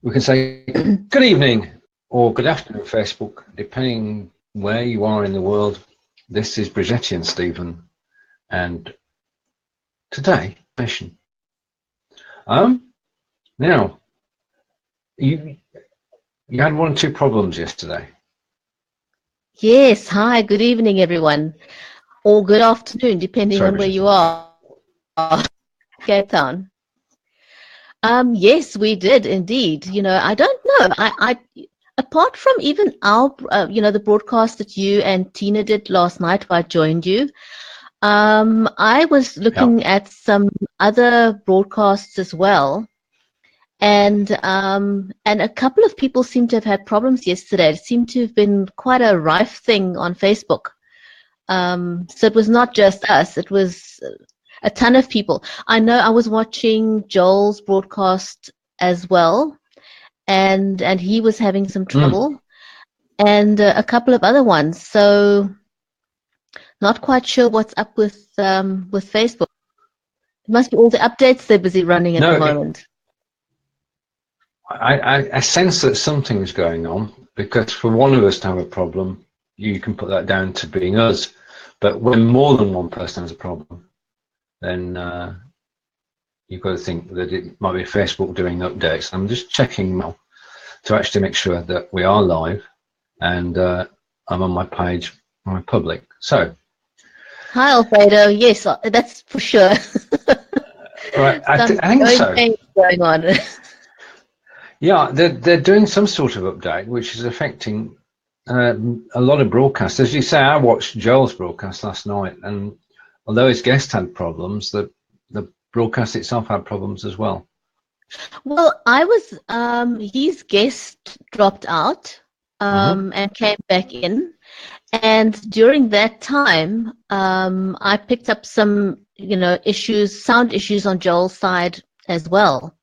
We can say good evening or good afternoon, Facebook, depending where you are in the world. This is Bridgetti and Stephen, and today, mission. Now, you had one or two problems yesterday. Yes, hi, good evening, everyone, or good afternoon, depending on where you are. Cape Town. Yes, we did indeed. You know, I don't know. I apart from even our, the broadcast that you and Tina did last night, where I joined you. I was looking at some other broadcasts as well, and a couple of people seem to have had problems yesterday. It seemed to have been quite a rife thing on Facebook. So it was not just us; it was a ton of people. I know I was watching Joel's broadcast as well, and he was having some trouble, and a couple of other ones. So not quite sure what's up with Facebook. It must be all the updates they're busy running at the moment. I sense that something's going on, because for one of us to have a problem, you can put that down to being us. But when more than one person has a problem, then you've got to think that it might be Facebook doing updates. I'm just checking now to actually make sure that we are live, and I'm on my page, my public. So, hi, Alfredo. Yes, that's for sure. Right, I think so. Going on. Yeah, they're doing some sort of update, which is affecting a lot of broadcasts. As you say, I watched Joel's broadcast last night, and although his guest had problems, the broadcast itself had problems as well. Well, I was his guest dropped out and came back in, and during that time, I picked up some, sound issues on Joel's side as well,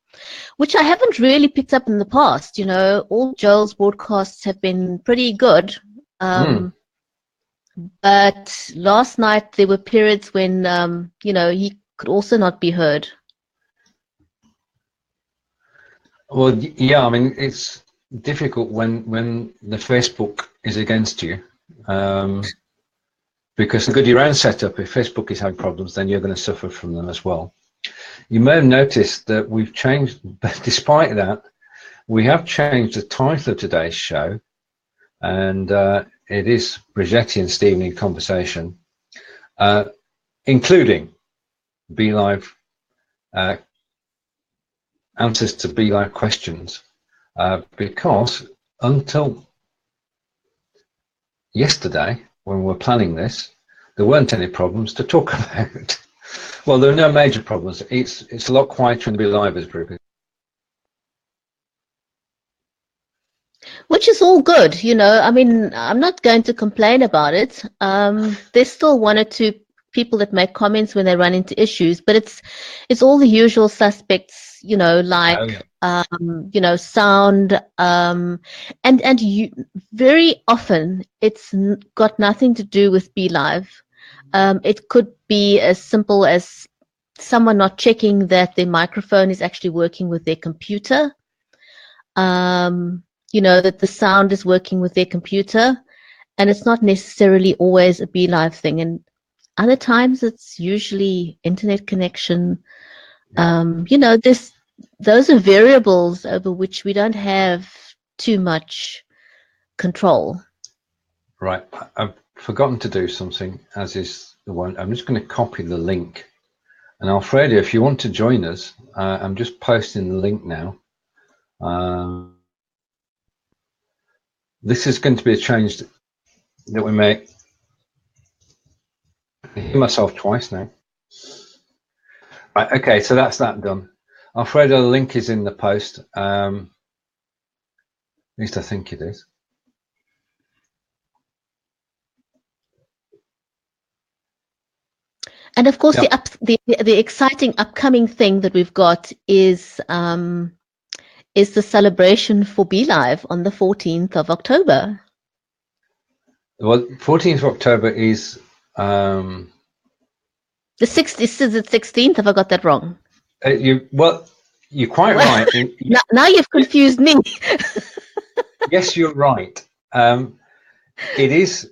which I haven't really picked up in the past. You know, all Joel's broadcasts have been pretty good. But last night there were periods when, he could also not be heard. Well, yeah, I mean, it's difficult when the Facebook is against you, because the good your own setup, if Facebook is having problems, then you're going to suffer from them as well. You may have noticed that we've changed, but despite that, we have changed the title of today's show, and it is Bridgetti and Stephen in Conversation, including BeLive, answers to BeLive questions, because until yesterday, when we were planning this, there weren't any problems to talk about. Well, there are no major problems. It's a lot quieter in the BeLivers group. Which is all good, you know. I mean, I'm not going to complain about it. There's still one or two people that make comments when they run into issues, but it's all the usual suspects, you know, like sound, and you very often it's got nothing to do with BeLive. It could be as simple as someone not checking that their microphone is actually working with their computer. That the sound is working with their computer, and it's not necessarily always a BeLive thing. And other times it's usually internet connection. Those are variables over which we don't have too much control. Right, I've forgotten to do something, as is the one. I'm just going to copy the link. And Alfredo, if you want to join us, I'm just posting the link now. This is going to be a change that we make. I hear myself twice now. Right, okay, so that's that done. Alfredo, the link is in the post. At least I think it is. And of course, the exciting upcoming thing that we've got is the celebration for BeLive on the 14th of October. Well, 14th of October is the 6th. Is it 16th? Have I got that wrong? Well, You're quite right. Now you've confused me. Yes, you're right. It is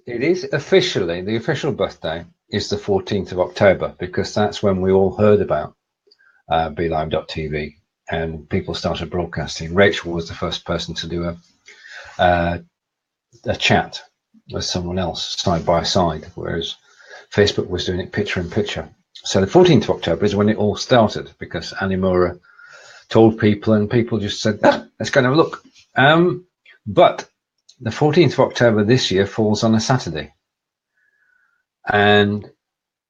officially, the official birthday is the 14th of October, because that's when we all heard about BeLive.tv and people started broadcasting. Rachel was the first person to do a chat with someone else side by side, whereas Facebook was doing it picture in picture. So the 14th of October is when it all started, because Animura told people, and people just said, let's go and have a look. But the 14th of October this year falls on a Saturday. And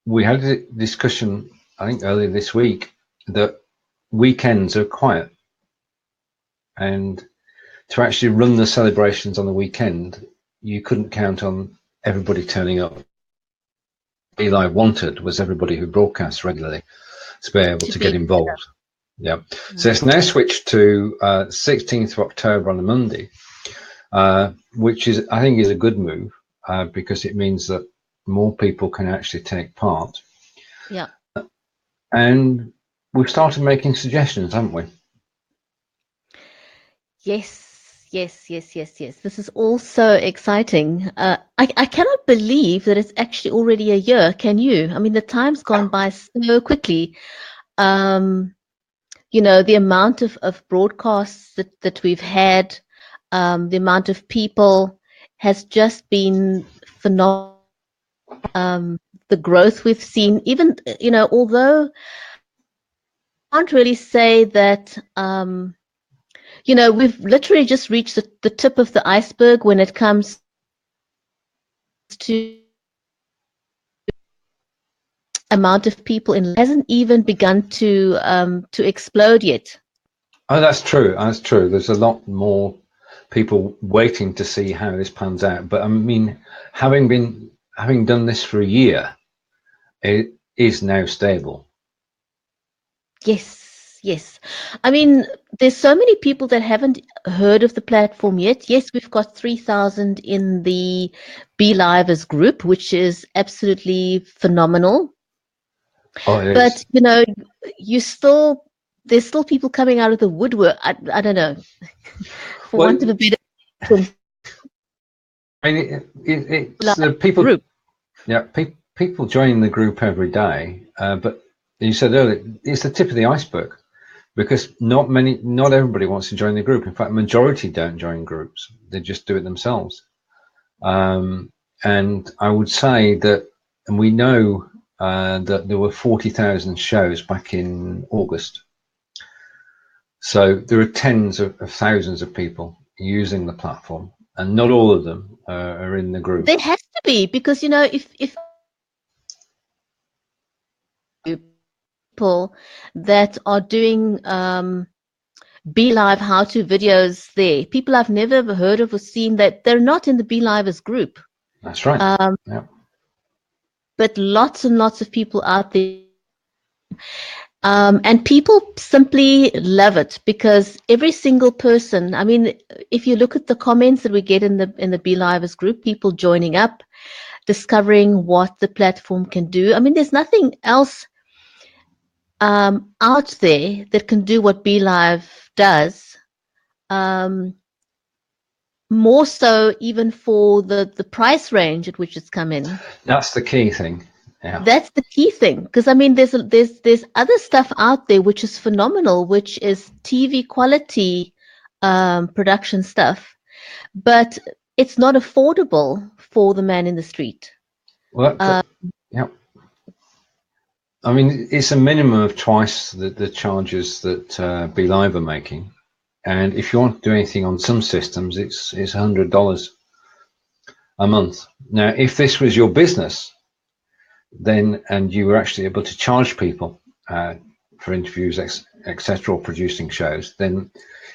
we had a discussion, I think earlier this week, that weekends are quiet. And to actually run the celebrations on the weekend, you couldn't count on everybody turning up. Eli wanted was everybody who broadcasts regularly to be able to get involved. Yeah. So it's now switched to 16th of October on a Monday, which is, I think, is a good move, because it means that more people can actually take part. Yeah. And we've started making suggestions, haven't we? Yes. This is also exciting. I cannot believe that it's actually already a year. Can you? I mean, the time's gone by so quickly. You know, the amount of broadcasts that we've had, the amount of people has just been phenomenal. The growth we've seen, even, you know, although I can't really say that, you know, we've literally just reached the tip of the iceberg when it comes to amount of people. It hasn't even begun to explode yet. Oh, that's true. That's true. There's a lot more people waiting to see how this pans out. But I mean, having done this for a year, it is now stable. Yes. I mean, there's so many people that haven't heard of the platform yet. Yes, we've got 3,000 in the BeLivers group, which is absolutely phenomenal. Oh, it but is. You know, there's still people coming out of the woodwork. I don't know, for want of a better term. I mean, it's the people. Group. Yeah, people joining the group every day. But you said earlier, it's the tip of the iceberg, because not everybody wants to join the group. In fact, majority don't join groups; they just do it themselves. And I would say that, and we know that there were 40,000 shows back in August. So there are tens of thousands of people using the platform, and not all of them are in the group. There has to be, because, you know, if people that are doing BeLive how-to videos there, people I've never ever heard of or seen, that they're not in the BeLivers group. That's right. Yeah. But lots and lots of people out there. And people simply love it, because every single person, I mean, if you look at the comments that we get in the BeLivers group, people joining up, discovering what the platform can do. I mean, there's nothing else out there that can do what BeLive does. More so even for the price range at which it's come in. That's the key thing. Yeah. That's the key thing, because I mean, there's other stuff out there which is phenomenal, which is TV quality production stuff, but it's not affordable for the man in the street. Well, yeah. I mean, it's a minimum of twice the charges that BeLive are making, and if you want to do anything on some systems, it's $100 a month. Now, if this was your business, then, and you were actually able to charge people for interviews, etc., or producing shows, then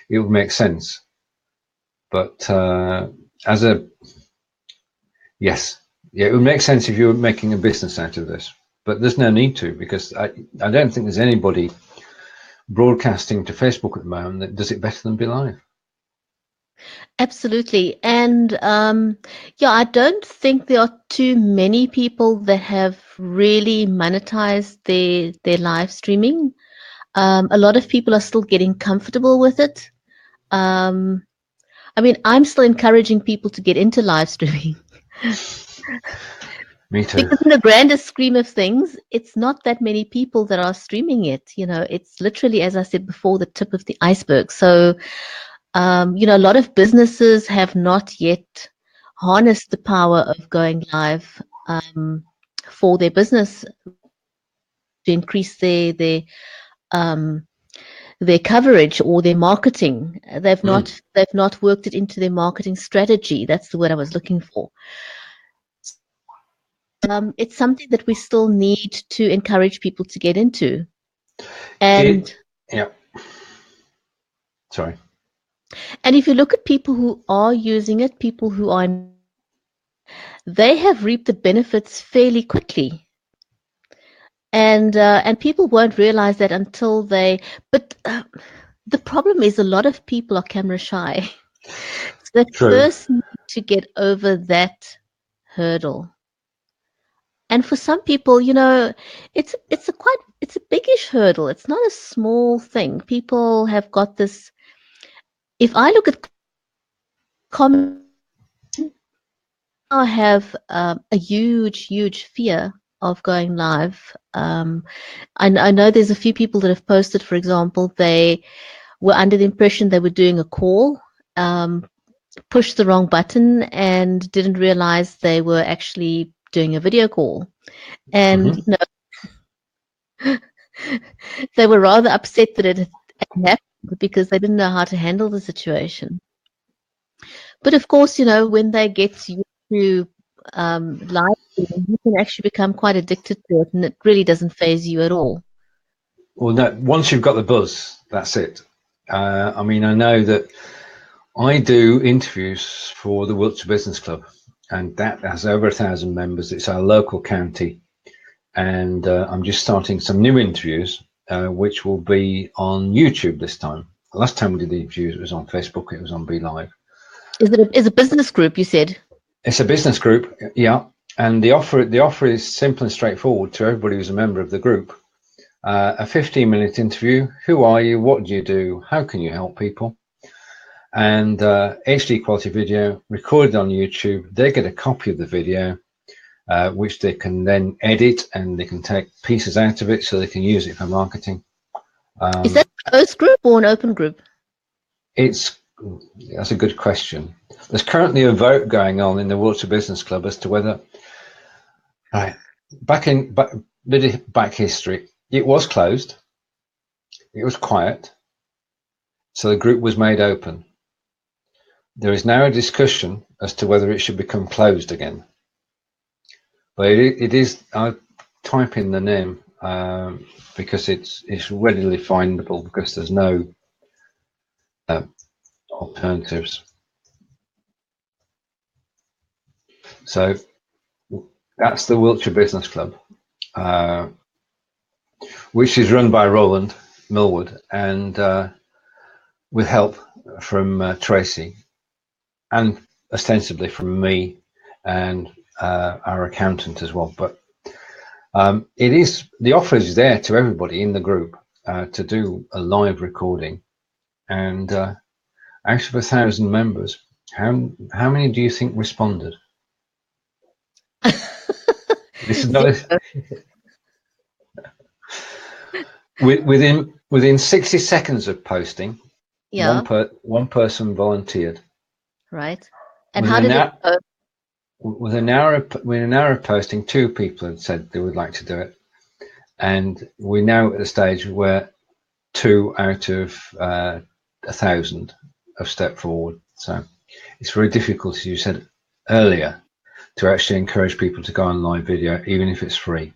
it would make sense. But it would make sense if you were making a business out of this. But there's no need to, because I don't think there's anybody broadcasting to Facebook at the moment that does it better than BeLive. Absolutely. And I don't think there are too many people that have really monetized their live streaming. A lot of people are still getting comfortable with it. I mean, I'm still encouraging people to get into live streaming. Me too. Because in the grander scheme of things, it's not that many people that are streaming it. You know, it's literally, as I said before, the tip of the iceberg. So, you know, a lot of businesses have not yet harnessed the power of going live for their business to increase their coverage or their marketing. They've not worked it into their marketing strategy. That's the word I was looking for. It's something that we still need to encourage people to get into. And yeah. Sorry. And if you look at people who are using it, people who are, they have reaped the benefits fairly quickly. And people won't realize that until but the problem is a lot of people are camera shy. So they first need to get over that hurdle. And for some people, you know, it's a biggish hurdle. It's not a small thing. People have got this. If I look at comments, I have a huge fear of going live. I know there's a few people that have posted, for example, they were under the impression they were doing a call, pushed the wrong button and didn't realize they were actually doing a video call. And, you know, they were rather upset that it had happened because they didn't know how to handle the situation. But of course, you know, when they get used to live, you can actually become quite addicted to it, and it really doesn't faze you at all. Well, no, once you've got the buzz, that's it. I mean, I know that I do interviews for the Wiltshire Business Club, and that has over 1,000 members. It's our local county, and I'm just starting some new interviews, which will be on YouTube this time. Last time we did the interviews, it was on Facebook. It was on BeLive. Is a business group, you said? It's a business group, yeah. And the offer is simple and straightforward to everybody who's a member of the group. A 15-minute interview. Who are you? What do you do? How can you help people? And HD quality video recorded on YouTube. They get a copy of the video, which they can then edit, and they can take pieces out of it so they can use it for marketing. Is that a closed group or an open group? That's a good question. There's currently a vote going on in the Wiltshire Business Club as to whether, back history, it was closed. It was quiet. So the group was made open. There is now a discussion as to whether it should become closed again. But it is, I'll type in the name because it's readily findable because there's no alternatives. So that's the Wiltshire Business Club, which is run by Roland Millwood and with help from Tracy and ostensibly from me and our accountant as well. But the offer is there to everybody in the group to do a live recording, and out of 1,000 members, how many do you think responded? This is not within 60 seconds of posting. Yeah. One person volunteered. Right. And how did it go? Within an hour of posting, 2 people had said they would like to do it, and we're now at the stage where 2 out of 1,000 have stepped forward. So it's very difficult, as you said earlier, to actually encourage people to go on live video, even if it's free.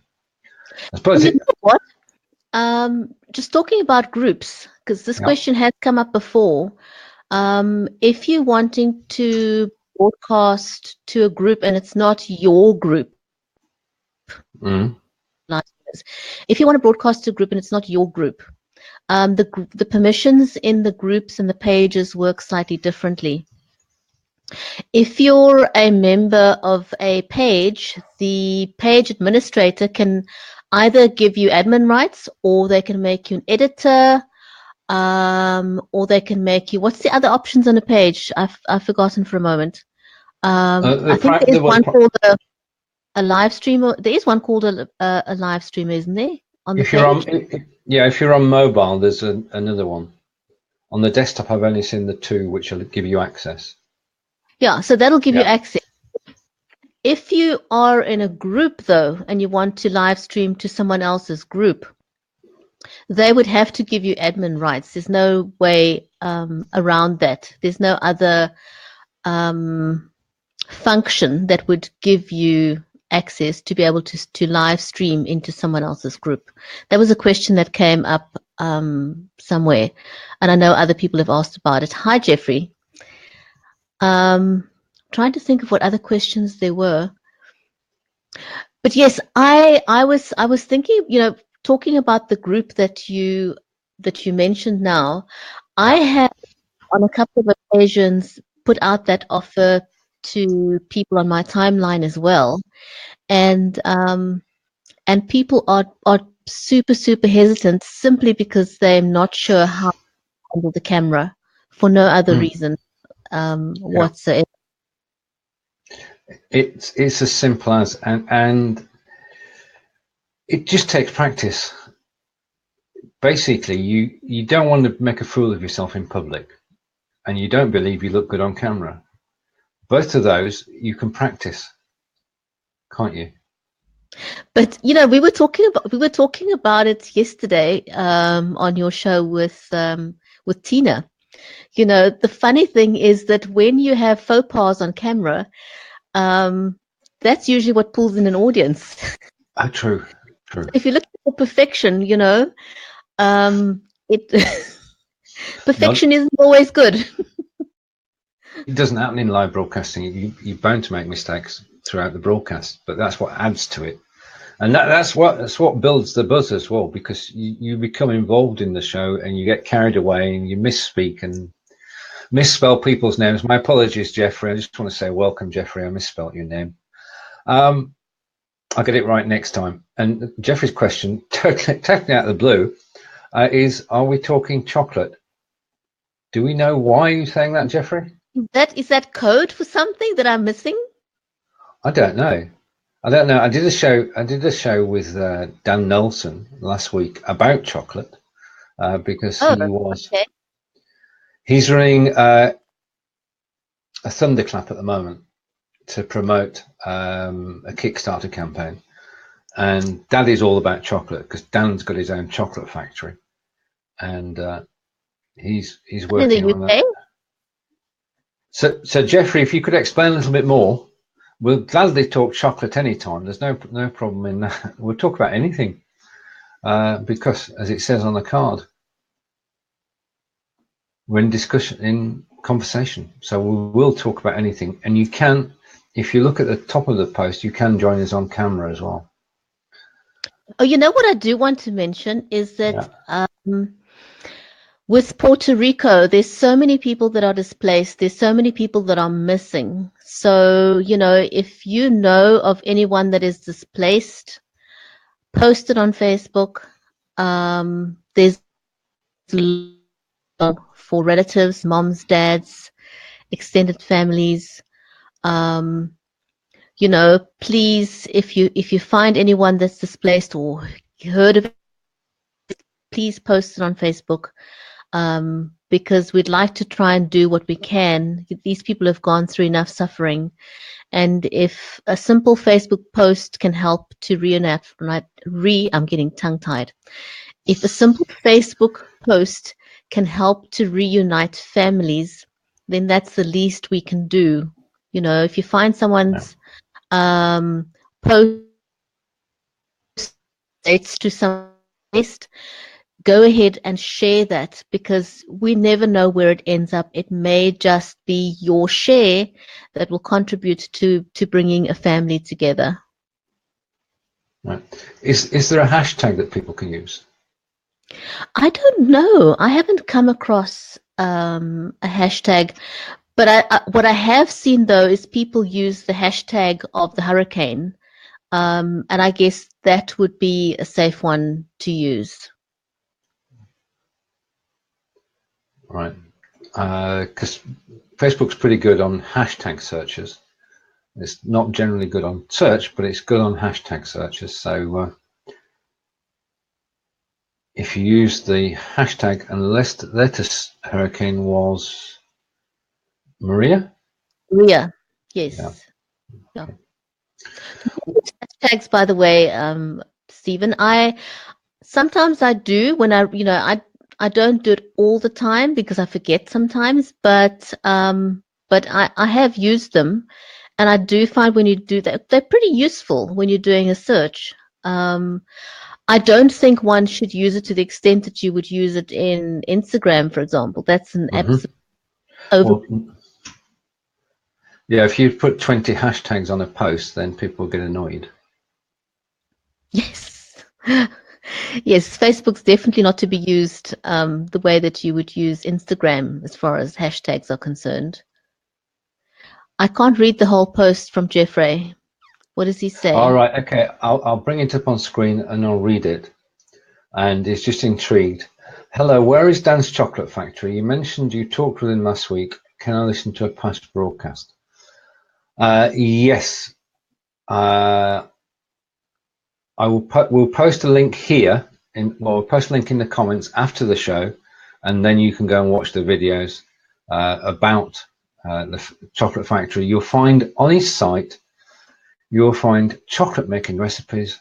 I suppose you know what? Just talking about groups, because this question has come up before. If you're wanting to broadcast to a group and it's not your group, if you want to broadcast to a group and it's not your group, the permissions in the groups and the pages work slightly differently. If you're a member of a page, the page administrator can either give you admin rights, or they can make you an editor, or they can make you, what's the other options on the page? I've forgotten for a moment. I think there is one called a live streamer. There is one called a live streamer, isn't there? On the page? If you're on mobile, there's another one. On the desktop, I've only seen the two which will give you access. Yeah, so that'll give you access. If you are in a group, though, and you want to live stream to someone else's group, they would have to give you admin rights. There's no way around that. There's no other function that would give you access to be able to live stream into someone else's group. That was a question that came up somewhere, and I know other people have asked about it. Hi, Jeffrey. Trying to think of what other questions there were. But yes, I was thinking, talking about the group that you mentioned now. I have on a couple of occasions put out that offer to people on my timeline as well, and people are super hesitant simply because they're not sure how to handle the camera for no other reason whatsoever. It's as simple as, and it just takes practice. Basically, you don't want to make a fool of yourself in public, and you don't believe you look good on camera. Both of those you can practice, can't you? But we were talking about it yesterday on your show with Tina. The funny thing is that when you have faux pas on camera, that's usually what pulls in an audience. Oh, true. If you look for perfection, perfection isn't always good. It doesn't happen in live broadcasting. You're bound to make mistakes throughout the broadcast, but that's what adds to it, and that's what builds the buzz as well, because you become involved in the show and you get carried away and you misspeak and misspell people's names. My apologies, Jeffrey. I just want to say welcome, Jeffrey. I misspelled your name. I'll get it right next time. And Jeffrey's question, totally out of the blue, is: are we talking chocolate? Do we know why you're saying that, Jeffrey? Is that code for something that I'm missing? I don't know. I did a show with Dan Nelson last week about chocolate because he's running a thunderclap at the moment to promote a Kickstarter campaign, and that is all about chocolate because Dan's got his own chocolate factory, and he's working on that. So Jeffrey, if you could explain a little bit more, we'll gladly talk chocolate anytime. There's no problem in that. We'll talk about anything because, as it says on the card, we're in conversation. So we will talk about anything, and you can, if you look at the top of the post, you can join us on camera as well. Oh, what I do want to mention is that with Puerto Rico, there's so many people that are displaced. There's so many people that are missing. So, if you know of anyone that is displaced, post it on Facebook. There's for relatives, moms, dads, extended families. Please, if you find anyone that's displaced or heard of it, please post it on Facebook. Because we'd like to try and do what we can. These people have gone through enough suffering, and if a simple Facebook post can help to I'm getting tongue-tied. If a simple Facebook post can help to reunite families, then that's the least we can do. If you find someone's post to some list, go ahead and share that, because we never know where it ends up. It may just be your share that will contribute to bringing a family together. Right. Is there a hashtag that people can use? I don't know. I haven't come across a hashtag, but what I have seen though is people use the hashtag of the hurricane. And I guess that would be a safe one to use. Right. Because Facebook's pretty good on hashtag searches. It's not generally good on search, but it's good on hashtag searches. So if you use the hashtag, and the latest hurricane was Maria? Maria, yes. Yeah. Okay. Hashtags, by the way, Stephen, sometimes I do when I don't do it all the time because I forget sometimes, but I have used them, and I do find when you do that, they're pretty useful when you're doing a search. I don't think one should use it to the extent that you would use it in Instagram, for example. That's an absolute Well, yeah, if you put 20 hashtags on a post, then people get annoyed. Yes. Yes, Facebook's definitely not to be used the way that you would use Instagram as far as hashtags are concerned. I can't read the whole post from Jeffrey. What does he say? All right, okay. I'll bring it up on screen and I'll read it. And he's just intrigued. Hello, where is Dan's Chocolate Factory? You mentioned you talked with him last week. Can I listen to a past broadcast? Yes. We'll post a link here. We'll post a link in the comments after the show, and then you can go and watch the videos about the Chocolate Factory. You'll find on his site, you'll find chocolate making recipes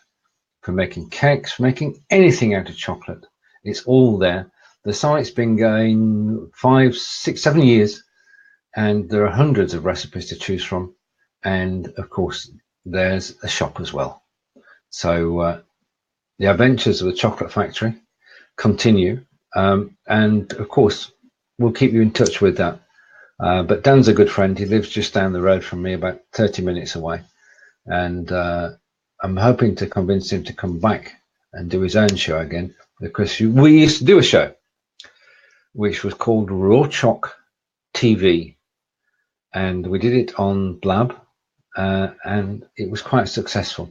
for making cakes, for making anything out of chocolate. It's all there. The site's been going 5, 6, 7 years, and there are hundreds of recipes to choose from. And of course, there's a shop as well. So the adventures of the Chocolate Factory continue. And of course, we'll keep you in touch with that. But Dan's a good friend. He lives just down the road from me, about 30 minutes away. And I'm hoping to convince him to come back and do his own show again, because we used to do a show which was called Raw Choc TV, and we did it on Blab, and it was quite successful.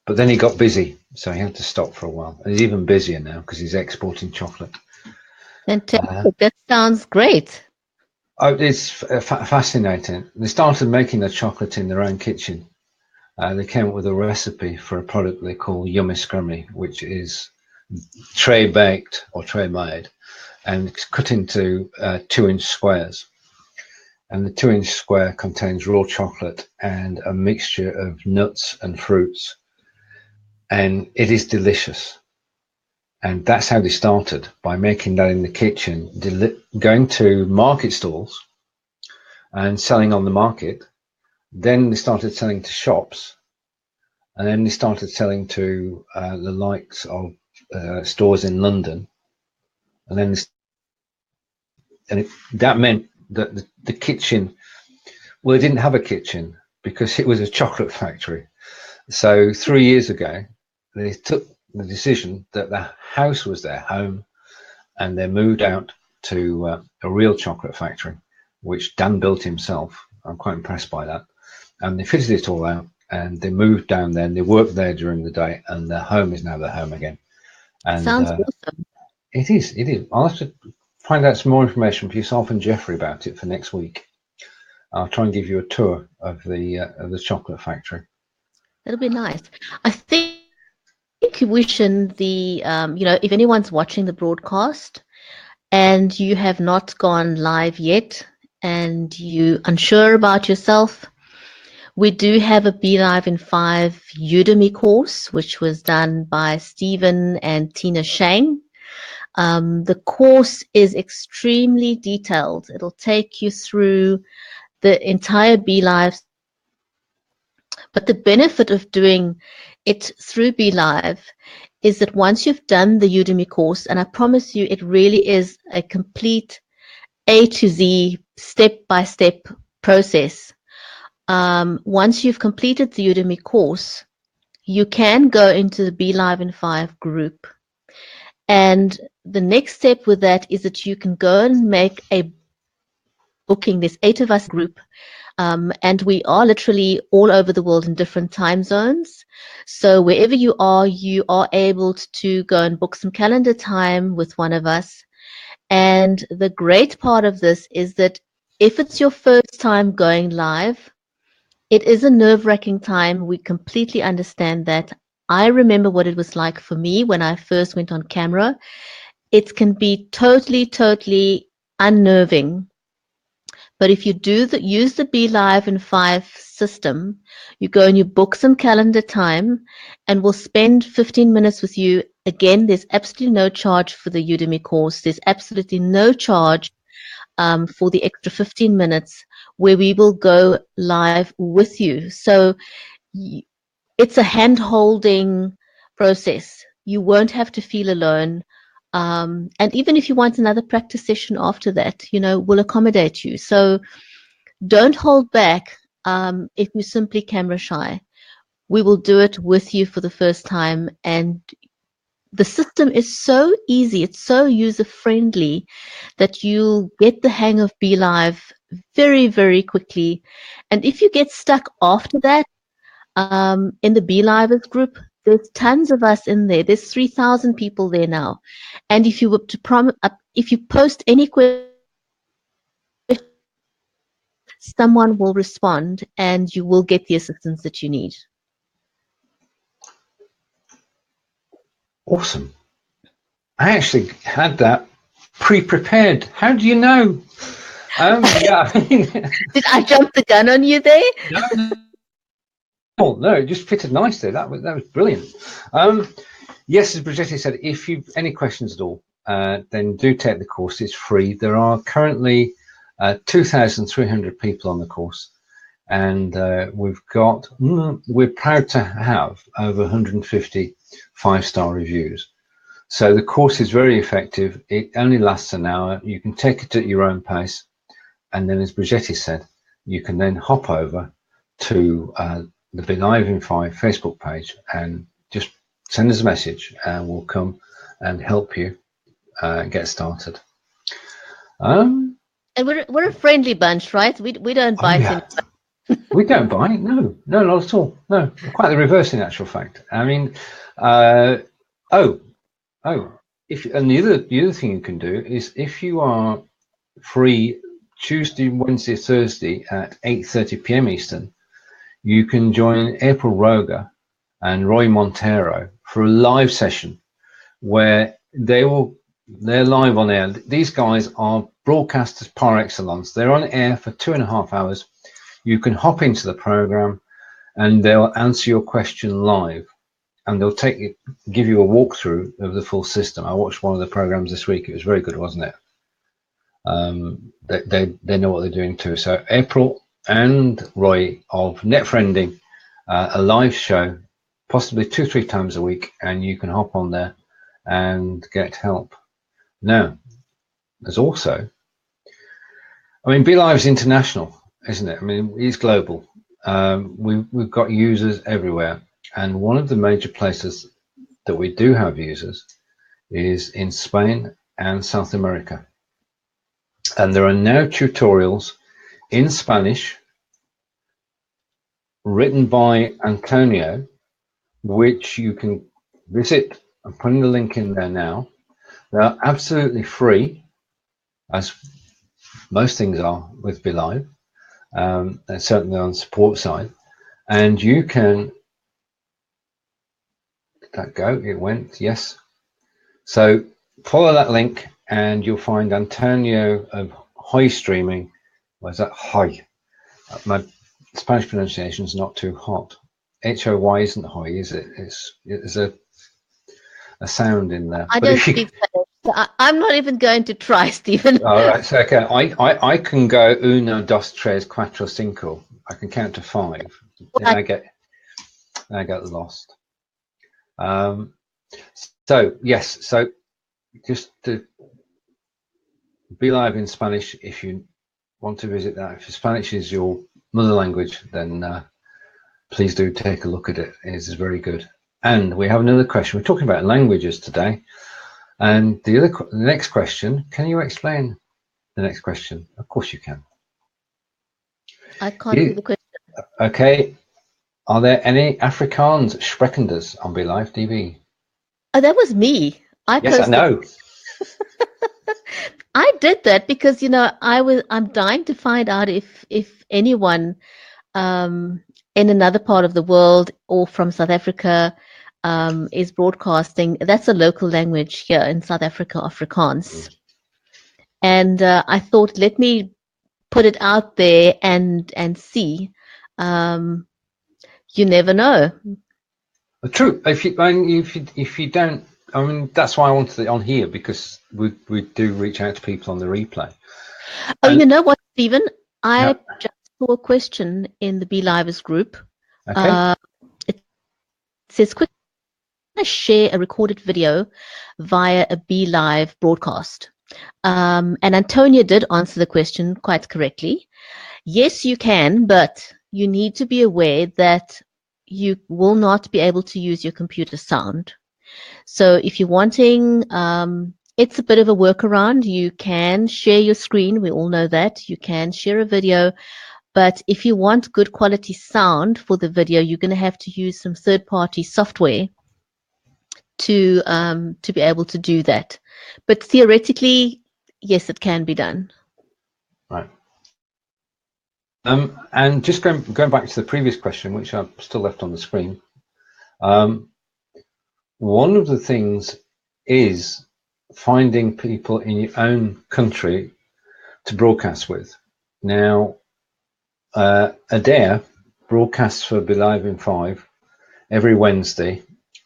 But then he got busy, so he had to stop for a while. And he's even busier now because he's exporting chocolate. Fantastic. That sounds great. It's fascinating. They started making the chocolate in their own kitchen. They came up with a recipe for a product they call Yummy Scrummy, which is tray baked or tray made and it's cut into 2-inch squares. And the 2-inch square contains raw chocolate and a mixture of nuts and fruits. And it is delicious. And that's how they started, by making that in the kitchen, going to market stalls and selling on the market. Then they started selling to shops, and then they started selling to the likes of stores in London. And then that meant that the kitchen, well, they didn't have a kitchen because it was a chocolate factory. So 3 years ago, they took the decision that the house was their home, and they moved out to a real chocolate factory, which Dan built himself. I'm quite impressed by that. And they fitted it all out, and they moved down there, and they worked there during the day, and their home is now their home again. And sounds awesome. It is. I'll have to find out some more information for yourself and Jeffrey about it for next week. I'll try and give you a tour of the chocolate factory. That'll be nice. I think we should if anyone's watching the broadcast and you have not gone live yet and you're unsure about yourself, we do have a BeLiveinFive Udemy course, which was done by Stephen and Tina Shane. The course is extremely detailed. It'll take you through the entire BeLive. But the benefit of doing it through BeLive is that once you've done the Udemy course, and I promise you it really is a complete A to Z, step-by-step process. Once you've completed the Udemy course, you can go into the BeLiveinFive group. And the next step with that is that you can go and make a booking. There's 8 of us group, and we are literally all over the world in different time zones. So wherever you are able to go and book some calendar time with one of us. And the great part of this is that if it's your first time going live, it is a nerve-wracking time. We completely understand that. I remember what it was like for me when I first went on camera. It can be totally unnerving. But if you use the BeLiveinFive system, you go and you book some calendar time, and we'll spend 15 minutes with you. Again, there's absolutely no charge for the Udemy course. There's absolutely no charge for the extra 15 minutes where we will go live with you. So it's a hand-holding process. You won't have to feel alone. And even if you want another practice session after that, we'll accommodate you. So don't hold back if you're simply camera shy. We will do it with you for the first time. And the system is so easy, it's so user-friendly that you'll get the hang of BeLive very quickly. And if you get stuck after that, in the BeLivers group, there's tons of us in there. There's 3,000 people there now. And if you were to if you post any question, someone will respond and you will get the assistance that you need. Awesome. I actually had that pre-prepared. How do you know? Yeah. Did I jump the gun on you there? No, it just fitted nicely. That was brilliant. Yes, as Bridgetti said, if you've any questions at all, then do take the course. It's free. There are currently 2,300 people on the course, and we're proud to have over 150 5-star reviews. So the course is very effective. It only lasts an hour. You can take it at your own pace, and then, as Bridgetti said, you can then hop over to the BeLiveinFive Facebook page and just send us a message, and we'll come and help you get started. And we're a friendly bunch, right? We don't bite anybody. We don't bite. No, not at all. No, quite the reverse in actual fact. I mean, and the other thing you can do is, if you are free Tuesday, Wednesday, Thursday at 8:30 p.m. Eastern, you can join April Roger and Roy Montero for a live session where they're live on air. These guys are broadcasters par excellence. They're on air for 2.5 hours. You can hop into the program and they'll answer your question live, and they'll give you a walkthrough of the full system. I watched one of the programs this week. It was very good, wasn't it? They know what they're doing too. So April and Roy of Netfriending, a live show, possibly 2-3 times a week, and you can hop on there and get help. Now, there's also, I mean, BeLive's international, isn't it? I mean, it's global. We've got users everywhere, and one of the major places that we do have users is in Spain and South America. And there are now tutorials in Spanish written by Antonio, which you can visit. I'm putting the link in there now. They're absolutely free, as most things are with BeLive, and certainly on the support side. And you can, did that go? It went, yes. So follow that link and you'll find Antonio of Healey Streaming. Where's that? Healey. My Spanish pronunciation is not too hot. H-O-Y isn't Healey, is it? It's a sound in there. I don't speak Spanish, so I'm not even going to try, Stephen. All right, so okay, I can go 1, 2, 3, 4, 5. I can count to 5. Then I get lost. So yes, so just to BeLive in Spanish, if you want to visit that. If Spanish is your mother language, then please do take a look at it. It is very good. And we have another question. We're talking about languages today. And the next question, can you explain the next question? Of course you can. I can't hear the question. Okay. Are there any Afrikaans sprekenders on BeLive TV? Oh, that was me. I Yes, I posted. know. I did that because I'm dying to find out if anyone in another part of the world or from South Africa is broadcasting. That's a local language here in South Africa, Afrikaans. And I thought, let me put it out there and see. You never know. True. If you don't, I mean, that's why I wanted it on here, because we do reach out to people on the replay. Oh, you know what, Stephen? I just saw a question in the BeLivers group. Okay. It says, quick, share a recorded video via a BeLive broadcast. And Antonia did answer the question quite correctly. Yes, you can, but you need to be aware that you will not be able to use your computer sound. So if you're wanting, it's a bit of a workaround. You can share your screen. We all know that. You can share a video. But if you want good quality sound for the video, you're going to have to use some third-party software to be able to do that. But theoretically, yes, it can be done. Right. And just going back to the previous question, which I've still left on the screen. One of the things is finding people in your own country to broadcast with. Now, Adair broadcasts for BeLiveinFive every Wednesday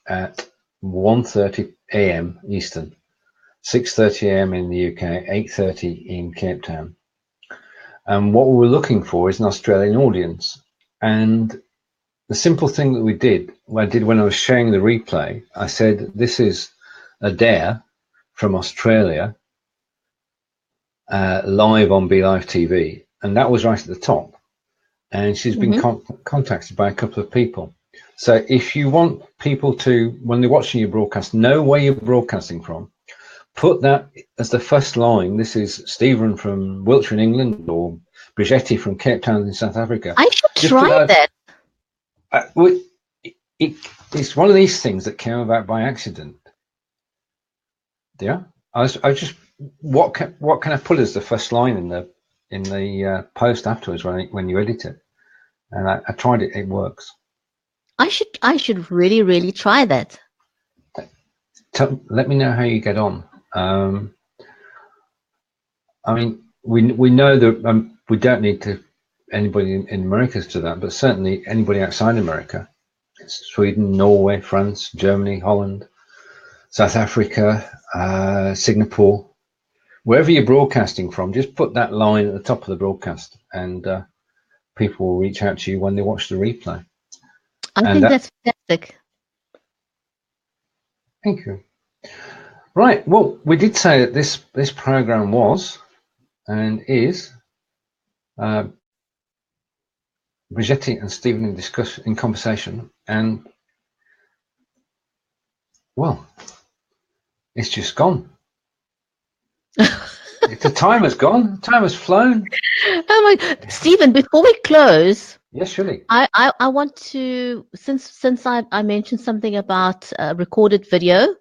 at 1:30 a.m. Eastern, 6:30 a.m. in the UK, 8:30 in Cape Town. And what we were looking for is an Australian audience. And the simple thing that I did when I was sharing the replay, I said, this is Adair from Australia, live on BeLive TV. And that was right at the top. And she's been contacted by a couple of people. So if you want people to, when they're watching your broadcast, know where you're broadcasting from, put that as the first line. This is Stephen from Wiltshire in England, or Bridgetti from Cape Town in South Africa. I should try that. It's one of these things that came about by accident. Yeah, I just what can I put as the first line in the post afterwards when you edit it? And I tried it. It works. I should really try that. Let me know how you get on. I mean, we know that we don't need anybody in America to do that, but certainly anybody outside America, Sweden, Norway, France, Germany, Holland, South Africa, Singapore, wherever you're broadcasting from, just put that line at the top of the broadcast, and people will reach out to you when they watch the replay. I think that's fantastic. Thank you. Right. Well, we did say that this program was and is Bridgetti and Stephen in conversation, and well, it's just gone. The time has gone. The time has flown. Oh my, Stephen! Before we close, yes, surely. I want to, since I mentioned something about recorded video.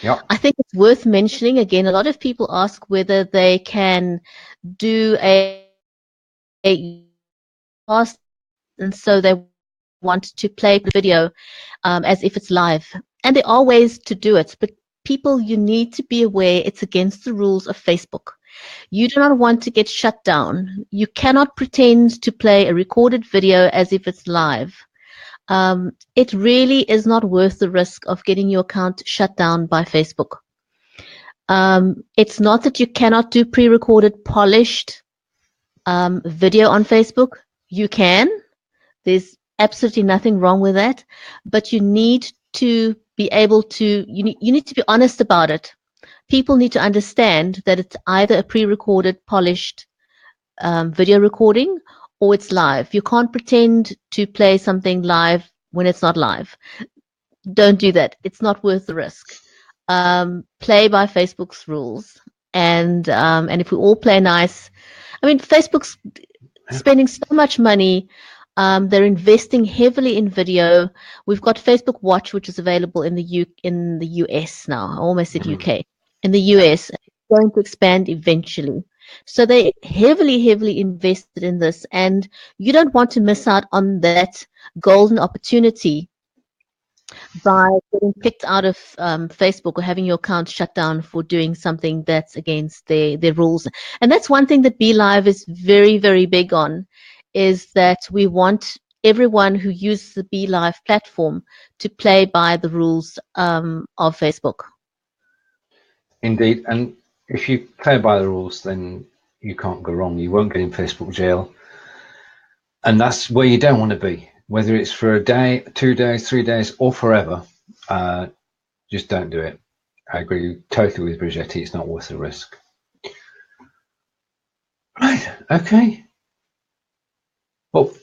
Yeah. I think it's worth mentioning again. A lot of people ask whether they can do a past, and so they want to play the video as if it's live. And there are ways to do it, but people, you need to be aware it's against the rules of Facebook. You do not want to get shut down. You cannot pretend to play a recorded video as if it's live. It really is not worth the risk of getting your account shut down by Facebook. It's not that you cannot do pre-recorded, polished video on Facebook. You can. There's absolutely nothing wrong with that. But you need to be able to, you need to be honest about it. People need to understand that it's either a pre-recorded, polished video recording, or it's live. You can't pretend to play something live when it's not live. Don't do that. It's not worth the risk. Play by Facebook's rules, and if we all play nice, I mean, Facebook's spending so much money. They're investing heavily in video. We've got Facebook Watch, which is available in the US now. I almost said UK. In the US, it's going to expand eventually. So they heavily invested in this, and you don't want to miss out on that golden opportunity by getting kicked out of Facebook or having your account shut down for doing something that's against their rules. And that's one thing that BeLive is very big on, is that we want everyone who uses the BeLive platform to play by the rules of Facebook. Indeed, and if you play by the rules, then you can't go wrong. You won't get in Facebook jail, and that's where you don't want to be. Whether it's for a day, 2 days, 3 days, or forever, just don't do it. I agree totally with Bridgetti. It's not worth the risk. Right. Okay. Well,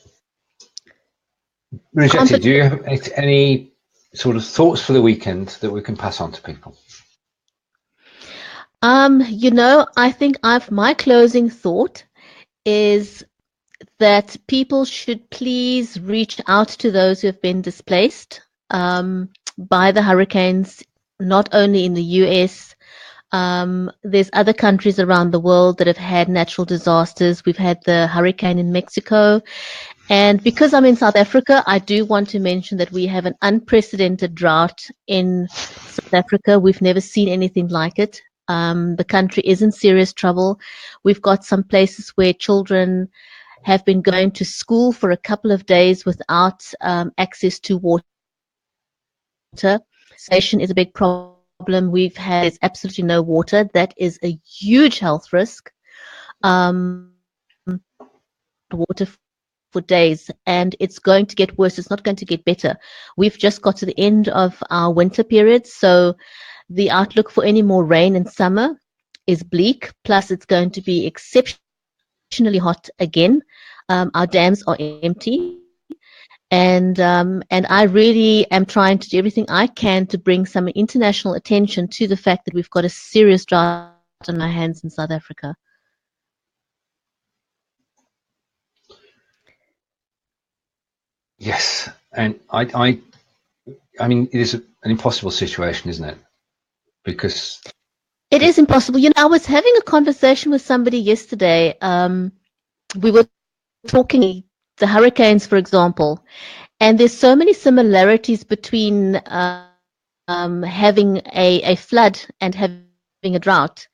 Bridgetti, do you have any sort of thoughts for the weekend that we can pass on to people? I think my closing thought is that people should please reach out to those who have been displaced by the hurricanes, not only in the US. There's other countries around the world that have had natural disasters. We've had the hurricane in Mexico. And because I'm in South Africa, I do want to mention that we have an unprecedented drought in South Africa. We've never seen anything like it. The country is in serious trouble. We've got some places where children have been going to school for a couple of days without access to water. Sanitation is a big problem. We've had absolutely no water. That is a huge health risk. Water for days, and it's going to get worse. It's not going to get better. We've just got to the end of our winter period, so the outlook for any more rain in summer is bleak. Plus, it's going to be exceptionally hot again. Our dams are empty, and I really am trying to do everything I can to bring some international attention to the fact that we've got a serious drought on our hands in South Africa. Yes, and I mean, it is an impossible situation, isn't it? Because it is impossible. I was having a conversation with somebody yesterday. We were talking the hurricanes, for example, and there's so many similarities between having a flood and having a drought,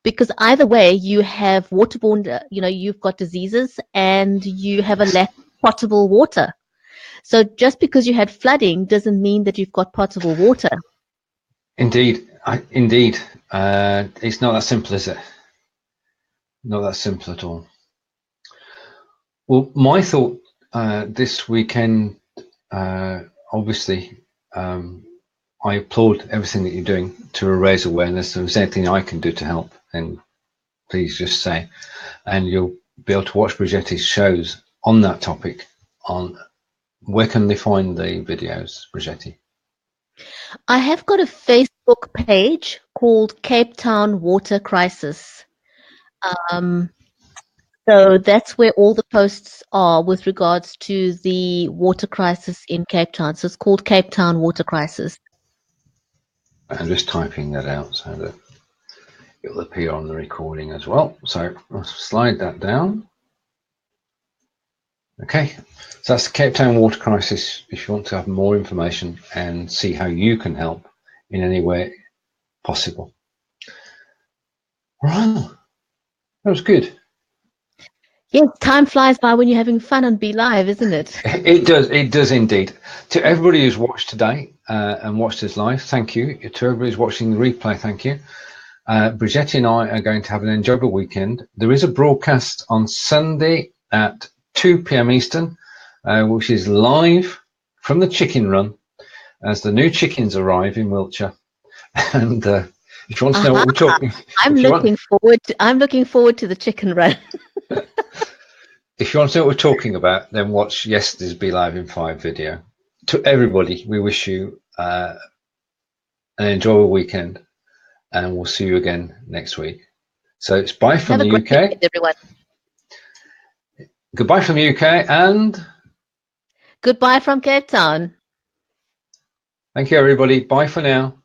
because either way you have waterborne, you've got diseases and you have a lack of potable water. So just because you had flooding doesn't mean that you've got potable water. Indeed, it's not that simple, is it? Not that simple at all. Well, my thought this weekend, obviously, I applaud everything that you're doing to raise awareness. If there's anything I can do to help, then please just say. And you'll be able to watch Bridgetti's shows on that topic. On where can they find the videos, Bridgetti? I have got a Facebook page called Cape Town Water Crisis. So that's where all the posts are with regards to the water crisis in Cape Town. So it's called Cape Town Water Crisis. I'm just typing that out so that it'll appear on the recording as well. So I'll slide that down. Okay, so that's the Cape Town Water Crisis. If you want to have more information and see how you can help in any way possible. Wow, that was good. Yes, time flies by when you're having fun on BeLive, isn't it? It does indeed. To everybody who's watched today and watched this live, thank you. To everybody who's watching the replay, thank you. Bridgetti and I are going to have an enjoyable weekend. There is a broadcast on Sunday at 2 p.m. Eastern, which is live from the chicken run as the new chickens arrive in Wiltshire. And if you want to know what we're talking, I'm looking forward to the chicken run. If you want to know what we're talking about, then watch yesterday's BeLiveinFive video. To everybody, we wish you an enjoyable weekend, and we'll see you again next week. So it's bye from the UK. Have a great weekend, everyone. Goodbye from UK and goodbye from Cape Town. thank you, everybody. Bye for now.